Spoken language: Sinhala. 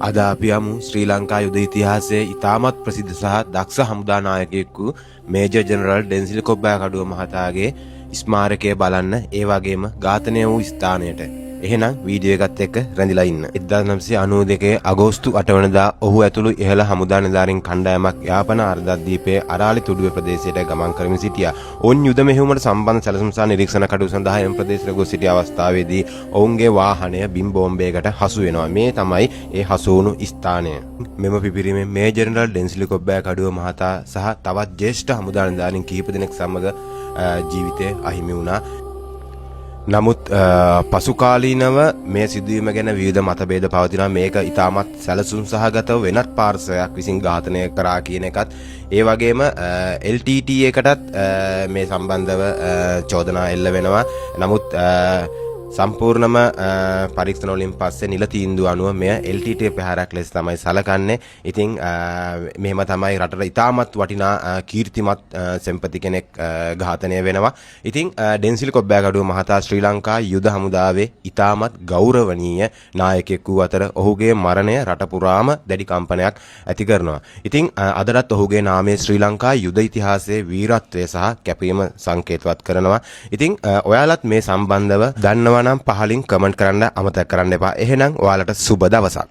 අද අපි යමු ශ්‍රී ලංකා යුද ඉතිහාසයේ ඉතාමත් ප්‍රසිද්ධ සහ දක්ෂ හමුදා නායකයෙකු මේජර් ජෙනරල් ඩෙන්සිල් කොබ්බෑකඩුව මහතාගේ ස්මාරකය බලන්න, ඒ වගේම ඝාතනය වූ ස්ථානයට. එහෙනම් වීඩියෝ එකත් එක්ක රැඳිලා ඉන්න. 1992 අගෝස්තු 8 වෙනිදා ඔහු ඇතුළු ඉහළ හමුදා නිලධාරීන් කණ්ඩායමක් යාපන අර්ධද්වීපයේ අරාලි තුඩුවේ ප්‍රදේශයට ගමන් කරමින් සිටියා. ඔවුන් යුද මෙහෙයුමට සම්බන්ධ සැලසුම් සහ නිරීක්ෂණ කටයුතු සඳහා එම ප්‍රදේශයට ගොස් සිටි අවස්ථාවේදී ඔවුන්ගේ වාහනය බිම් බෝම්බයකට හසු වෙනවා. මේ තමයි ඒ හසු වුණු ස්ථානය. මෙම පිපිරීමෙන් මේජර් ජෙනරල් ඩෙන්සිල් කොබ්බෑකඩුව මහතා සහ තවත් ජ්‍යෙෂ්ඨ හමුදා නිලධාරීන් කිහිප දෙනෙක් සමග ජීවිතය අහිමි වුණා. නමුත් පසුකාලීනව මේ සිදුවීම ගැන විවිධ මතභේද පවතිනවා. මේක ඉතාමත් සැලසුම් සහගතව වෙනත් පාර්ශවයක් විසින් ඝාතනය කරා කියන එකත්, ඒ වගේම LTT එකටත් මේ සම්බන්ධව චෝදනා එල්ල වෙනවා. නමුත් සම්පූර්ණම පරීක්ෂණ වලින් පස්සේ නිල තීන්දුව අනුව මෙය LTT ප්‍රහාරයක් ලෙස තමයි සැලකන්නේ. ඉතින් මෙහෙම තමයි රටට ඉතාමත් වටිනා කීර්තිමත් සෙම්පති කෙනෙක් ඝාතනය වෙනවා. ඉතින් ඩෙන්සිල් කොබ්බෑකඩුව මහතා ශ්‍රී ලංකා යුද හමුදාවේ ඉතාමත් ගෞරවනීය නායකයෙකු වූ අතර ඔහුගේ මරණය රට පුරාම දැඩි කම්පනයක් ඇති කරනවා. ඉතින් අදටත් ඔහුගේ නාමය ශ්‍රී ලංකා යුද ඉතිහාසයේ වීරත්වය සහ කැපවීම සංකේතවත් කරනවා. ඉතින් ඔයාලත් මේ සම්බන්ධව දන්නවා නම් පහලින් කමෙන්ට් කරන්න අමතක කරන්න එපා. එහෙනම් ඔයාලට සුබ දවසක්.